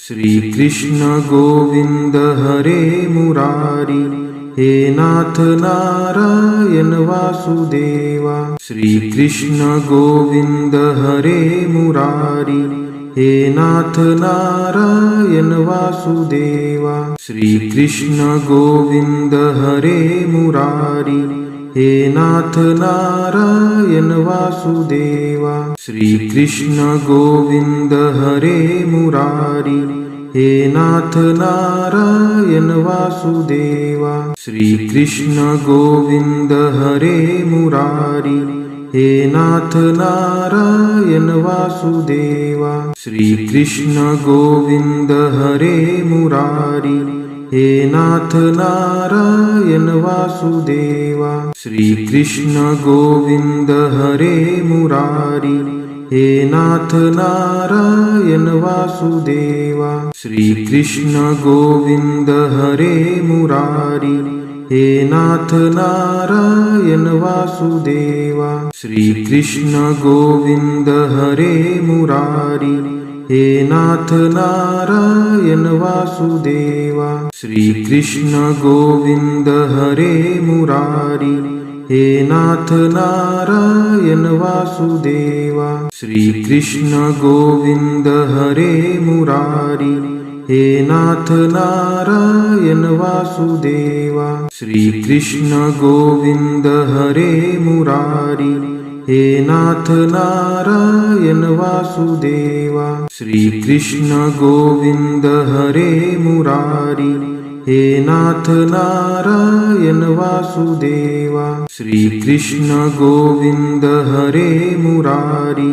श्री कृष्ण गोविंद हरे मुरारी, हे नाथ नारायण वासुदेवा। श्री कृष्ण गोविंद हरे मुरारी, हे नाथ नारायण वासुदेवा। श्री कृष्ण गोविंद हरे मुरारी, हे नाथ नारायण वासुदेवा। श्री कृष्ण गोविंद हरे मुरारी, हे नाथ नारायण वासुदेवा। श्री कृष्ण गोविंद हरे मुरारी, हे नाथ नारायण वासुदेवा। श्री कृष्ण गोविंद हरे मुरारी, हे नाथ नारायण वासुदेवा। श्री कृष्ण गोविंद हरे मुरारी, हे नाथ नारायण वासुदेवा। श्री कृष्ण गोविंद हरे मुरारी, हे नाथ नारायण वासुदेवा। श्री कृष्ण गोविंद हरे मुरारी, हे नाथ नारायण वासुदेवा। श्री कृष्ण गोविंद हरे मुरारी, हे नाथ नारायण वासुदेवा। श्री कृष्ण गोविंद हरे मुरारी, हे नाथ नारायण वासुदेवा। श्री कृष्ण गोविंद हरे मुरारी, हे नाथ नारायण वासुदेवा। श्री कृष्ण गोविंद हरे मुरारी, हे नाथ नारायण वासुदेवा। श्री कृष्ण गोविंद हरे मुरारी,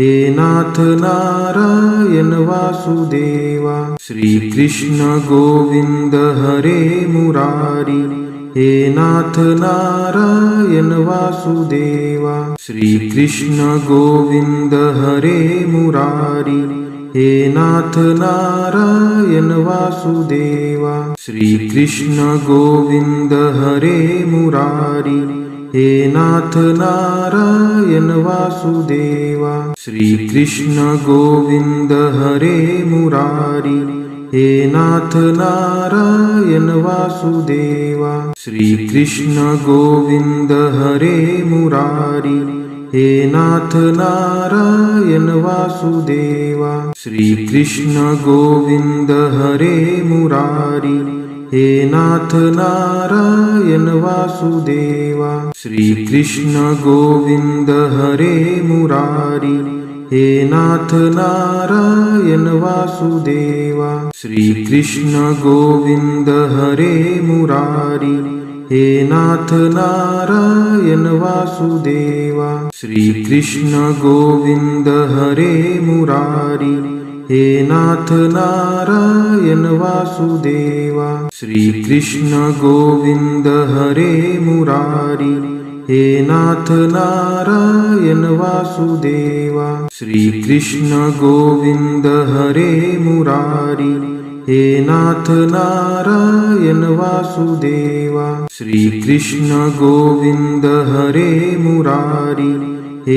हे नाथ नारायण वासुदेवा। श्री कृष्ण गोविंद हरे मुरारी, हे नाथ नारायण वासुदेवा। श्री कृष्ण गोविंद हरे मुरारी, हे नाथ नारायण वासुदेवा। श्री कृष्ण गोविंद हरे मुरारी, हे नाथ नारायण वासुदेवा। श्री कृष्ण गोविंद हरे मुरारी, हे नाथ नारायण वासुदेवा। श्री कृष्ण गोविंद हरे मुरारी, हे नाथ नारायण वासुदेवा। श्री कृष्ण गोविंद हरे मुरारी, हे नाथ नारायण वासुदेवा। श्री कृष्ण गोविंद हरे मुरारी, हे नाथ नारायण वासुदेवा। श्री कृष्ण गोविंद हरे मुरारी, हे नाथ नारायण वासुदेवा। श्री कृष्ण गोविंद हरे मुरारी, हे नाथ नारायण वासुदेवा। श्री कृष्ण गोविंद हरे मुरारी, हे नाथ नारायण वासुदेवा। श्री कृष्ण गोविंद हरे मुरारी, हे नाथ नारायण वासुदेवा। श्री कृष्ण गोविंद हरे मुरारी,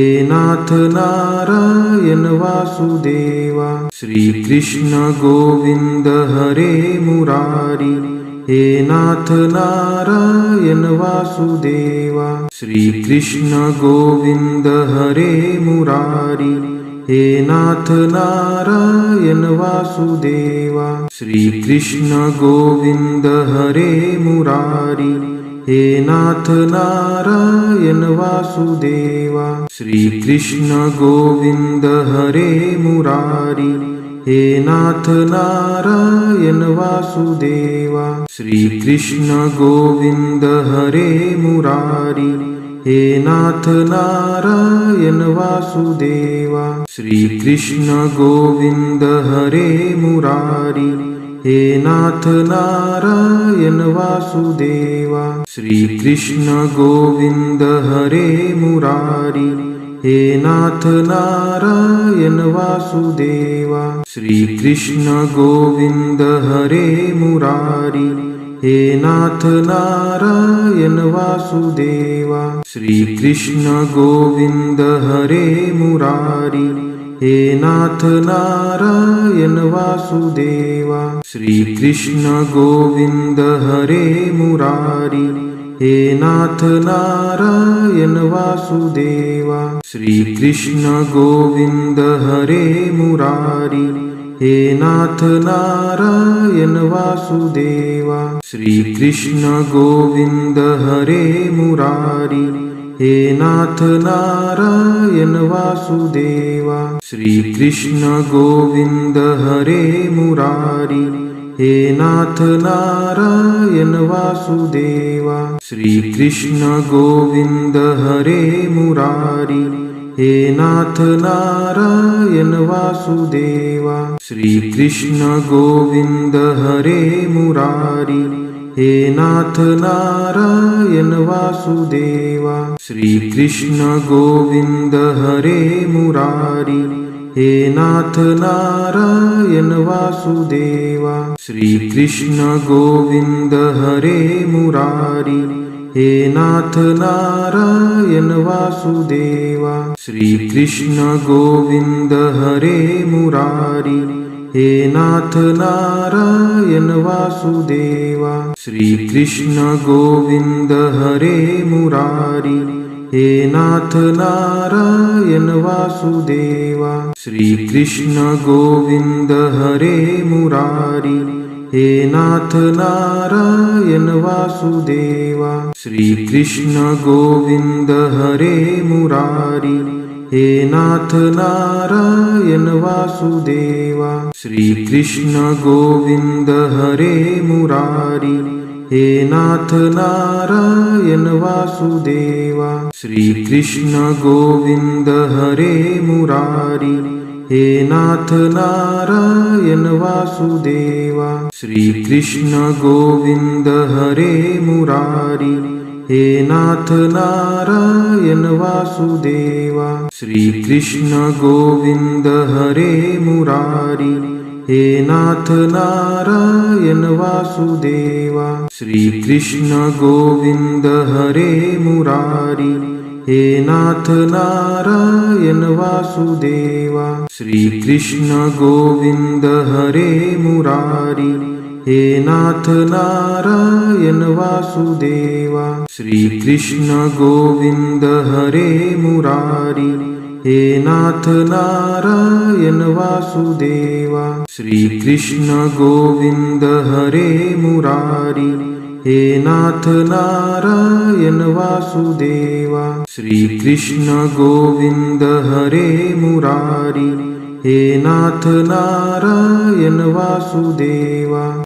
हे नाथ नारायण वासुदेवा। श्री कृष्ण गोविंद हरे मुरारी, हे नाथ नारायण वासुदेवा। श्री कृष्ण गोविंद हरे मुरारी, हे नाथ नारायण वासुदेवा। श्री कृष्ण गोविंद हरे मुरारी, हे नाथ नारायण वासुदेवा। श्री कृष्ण गोविंद हरे मुरारी, हे नाथ नारायण वासुदेवा। श्री कृष्ण गोविंद हरे मुरारी, हे नाथ नारायण वासुदेवा। श्री कृष्ण गोविंद हरे मुरारी, हे नाथ नारायण वासुदेवा। श्री कृष्ण गोविंद हरे मुरारी, हे नाथ नारायण वासुदेवा। श्री कृष्ण गोविंद हरे मुरारी, हे नाथ नारायण वासुदेवा। श्री कृष्ण गोविंद हरे मुरारी, हे नाथ नारायण वासुदेवा। श्री कृष्ण गोविंद हरे मुरारी, हे नाथ नारायण वासुदेवा। श्री कृष्ण गोविंद हरे मुरारी, हे नाथ नारायण वासुदेवा। श्री कृष्ण गोविंद हरे मुरारी, हे नाथ नारायण वासुदेवा। श्री कृष्ण गोविंद हरे मुरारी, हे नाथ नारायण वासुदेवा। श्री कृष्ण गोविंद हरे मुरारी, हे नाथ नारायण वासुदेवा। श्री कृष्ण गोविंद हरे मुरारी, हे नाथ नारायण वासुदेवा। श्री कृष्ण गोविंद हरे मुरारी, हे नाथ नारायण वासुदेवा। श्री कृष्ण गोविंद हरे मुरारी, हे नाथ नारायण वासुदेवा। श्री कृष्ण गोविंद हरे मुरारी, हे नाथ नारायण वासुदेवा। श्री कृष्ण गोविंद हरे मुरारी, हे नाथ नारायण वासुदेवा। श्री कृष्ण गोविंद हरे मुरारी, हे नाथ नारायण वासुदेवा। श्री कृष्ण गोविंद हरे मुरारी, हे नाथ नारायण वासुदेवा। श्री कृष्ण गोविंद हरे मुरारी, हे नाथ नारायण वासुदेवा। श्री कृष्ण गोविंद हरे मुरारी, हे नाथ नारायण वासुदेवा। श्री कृष्ण गोविंद हरे मुरारी, हे नाथ नारायण वासुदेवा। श्री कृष्ण गोविंद हरे मुरारी, हे नाथ नारायण वासुदेवा। श्री कृष्ण गोविंद हरे मुरारी, हे नाथ नारायण वासुदेवा। श्री कृष्ण गोविंद हरे मुरारी, हे नाथ नारायण वासुदेवा। श्री कृष्ण गोविंद हरे मुरारी, हे नाथ नारायण वासुदेवा। श्री कृष्ण गोविंद हरे मुरारी, हे नाथ नारायण वासुदेवा। श्री कृष्ण गोविंद हरे मुरारी, हे नाथ नारायण वासुदेवा।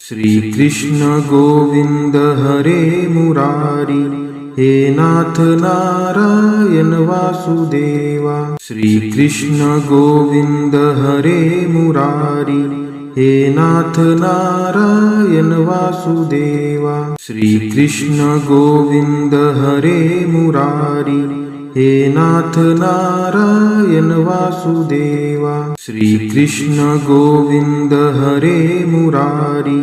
श्री कृष्ण गोविंद हरे मुरारी, हे नाथ नारायण वासुदेवा। श्री कृष्ण गोविंद हरे मुरारी, हे नाथ नारायण वासुदेवा। श्री कृष्ण गोविंद हरे मुरारी, हे नाथ नारायण वासुदेवा। श्री कृष्ण गोविंद हरे मुरारी,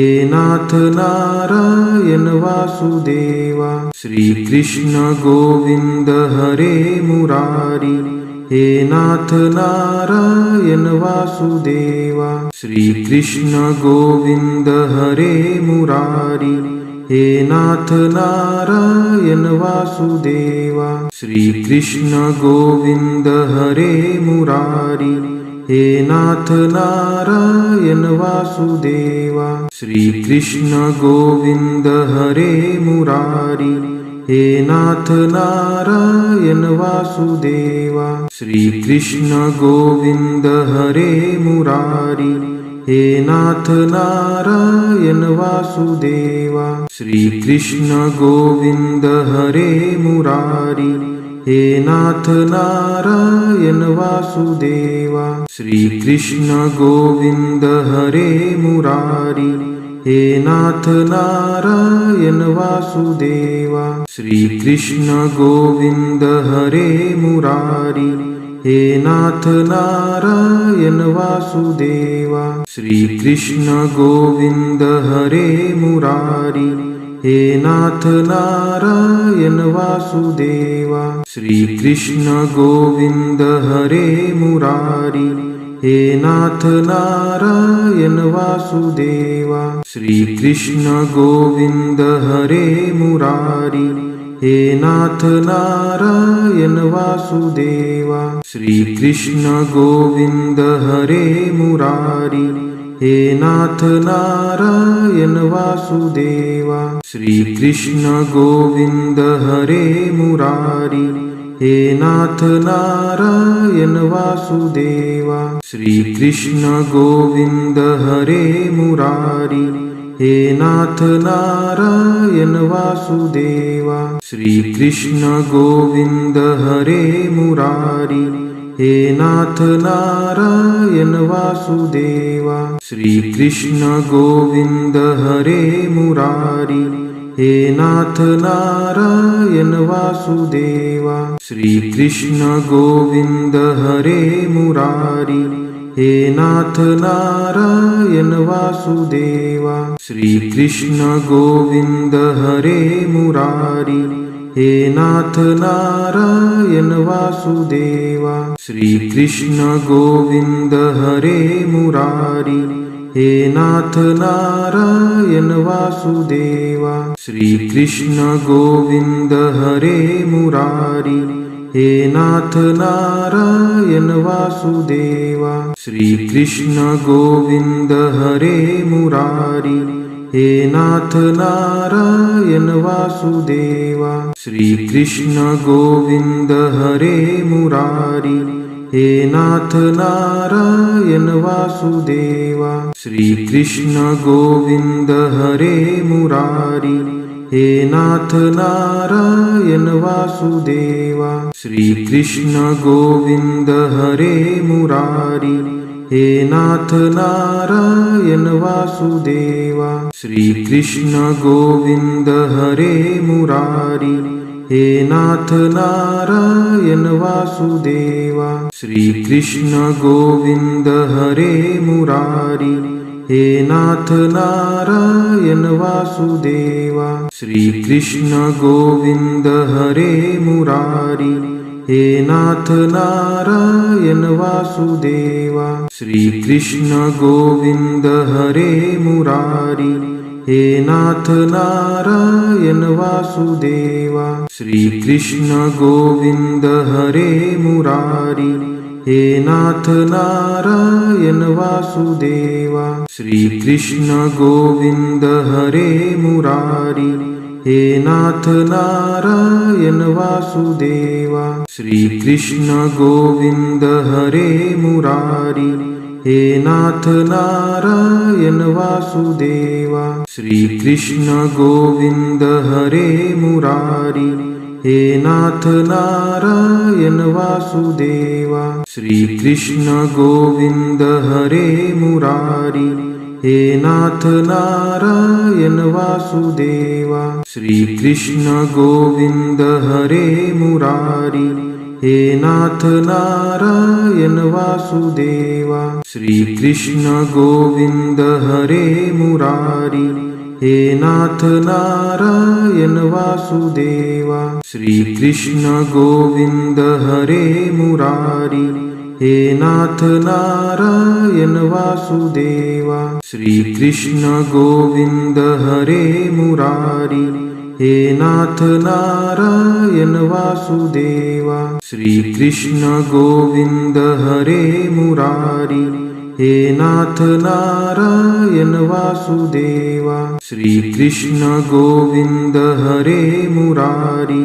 हे नाथ नारायण वासुदेवा। श्री कृष्ण गोविंद हरे मुरारी, हे नाथ नारायण वासुदेवा। श्री कृष्ण गोविंद हरे मुरारी, हे नाथ नारायण वासुदेवा। श्री कृष्ण गोविंद हरे मुरारी, हे नाथ नारायण वासुदेवा। श्री कृष्ण गोविंद हरे मुरारी, हे नाथ नारायण वासुदेवा। श्री कृष्ण गोविंद हरे मुरारी, हे नाथ नारायण वासुदेवा। श्री कृष्ण गोविंद हरे मुरारी, हे नाथ नारायण वासुदेवा। श्री कृष्ण गोविंद हरे मुरारी, हे नाथ नारायण वासुदेवा। श्री कृष्ण गोविंद हरे मुरारी, हे नाथ नारायण वासुदेवा। श्री कृष्ण गोविंद हरे मुरारी, हे नाथ नारायण वासुदेवा। श्री कृष्ण गोविंद हरे मुरारी, हे नाथ नारायण वासुदेवा। श्री कृष्ण गोविंद हरे मुरारी, हे नाथ नारायण वासुदेवा। श्री कृष्ण गोविंद हरे मुरारी, हे नाथ नारायण वासुदेवा। श्री कृष्ण गोविंद हरे मुरारी, हे नाथ नारायण वासुदेवा। श्री कृष्ण गोविंद हरे मुरारी, हे नाथ नारायण वासुदेवा। श्री कृष्ण गोविंद हरे मुरारी, हे नाथ नारायण वासुदेवा। श्री कृष्ण गोविंद हरे मुरारी, हे नाथ नारायण वासुदेवा। श्री कृष्ण गोविंद हरे मुरारी, हे नाथ नारायण वासुदेवा। श्री कृष्ण गोविंद हरे मुरारी, हे नाथ नारायण वासुदेवा। श्री कृष्ण गोविंद हरे मुरारी, हे नाथ नारायण वासुदेवा। श्री कृष्ण गोविंद हरे मुरारी, हे नाथ नारायण वासुदेवा। श्री कृष्ण गोविंद हरे मुरारी, हे नाथ नारायण वासुदेवा। श्री कृष्ण गोविंद हरे मुरारी, हे नाथ नारायण वासुदेवा। श्री कृष्ण गोविंद हरे मुरारी, हे नाथ नारायण वासुदेवा। श्री कृष्ण गोविंद हरे मुरारी, हे नाथ नारायण वासुदेवा। श्री कृष्ण गोविंद हरे मुरारी, हे नाथ नारायण वासुदेवा। श्री कृष्ण गोविंद हरे मुरारी, हे नाथ नारायण वासुदेवा। श्री कृष्ण गोविंद हरे मुरारी, हे नाथ नारायण वासुदेवा। श्री कृष्ण गोविंद हरे मुरारी, हे नाथ नारायण वासुदेवा। श्री कृष्ण गोविंद हरे मुरारी, हे नाथ नारायण वासुदेवा। श्री कृष्ण गोविंद हरे मुरारी, हे नाथ नारायण वासुदेवा। श्री कृष्ण गोविंद हरे मुरारी, हे नाथ नारायण वासुदेवा। श्री कृष्ण गोविंद हरे मुरारी, हे नाथ नारायण वासुदेवा। श्री कृष्ण गोविंद हरे मुरारी, हे नाथ नारायण वासुदेवा। श्री कृष्ण गोविंद हरे मुरारी, हे नाथ नारायण वासुदेवा। श्री कृष्ण गोविंद हरे मुरारी, हे नाथ नारायण वासुदेवा। श्री कृष्ण गोविंद हरे मुरारी, हे नाथ नारायण वासुदेवा। श्री कृष्ण गोविंद हरे मुरारी, हे नाथ नारायण वासुदेवा। श्री कृष्ण गोविंद हरे मुरारी, हे नाथ नारायण वासुदेवा। श्री कृष्ण गोविंद हरे मुरारी,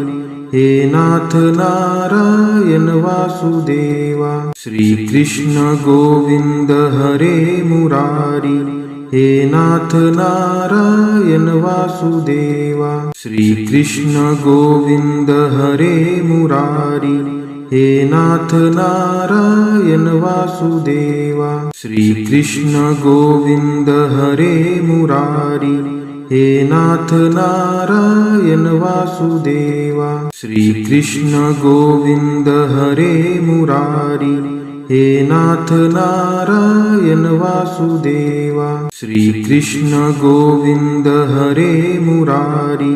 हे नाथ नारायण वासुदेवा। श्री कृष्ण गोविंद हरे मुरारी, हे नाथ नारायण वासुदेवा। श्री कृष्ण गोविंद हरे मुरारी, हे नाथ नारायण वासुदेवा। श्री कृष्ण गोविंद हरे मुरारी, हे नाथ नारायण वासुदेवा। श्री कृष्ण गोविंद हरे मुरारी, हे नाथ नारायण वासुदेवा। श्री कृष्ण गोविंद हरे मुरारी,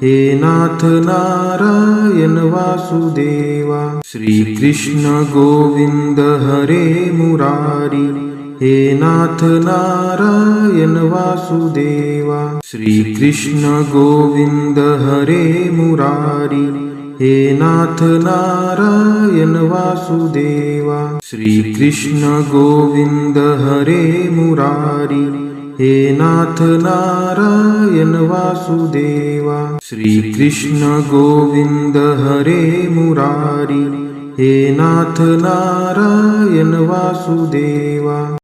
हे नाथ नारायण वासुदेवा। श्री कृष्ण गोविंद हरे मुरारी, हे नाथ नारायण वासुदेवा। श्री कृष्ण गोविंद हरे मुरारी, हे नाथ नारायण वासुदेवा। श्री कृष्ण गोविंद हरे मुरारी, हे नाथ नारायण वासुदेवा। श्री कृष्ण गोविंद हरे मुरारी, हे नाथ नारायण वासुदेवा।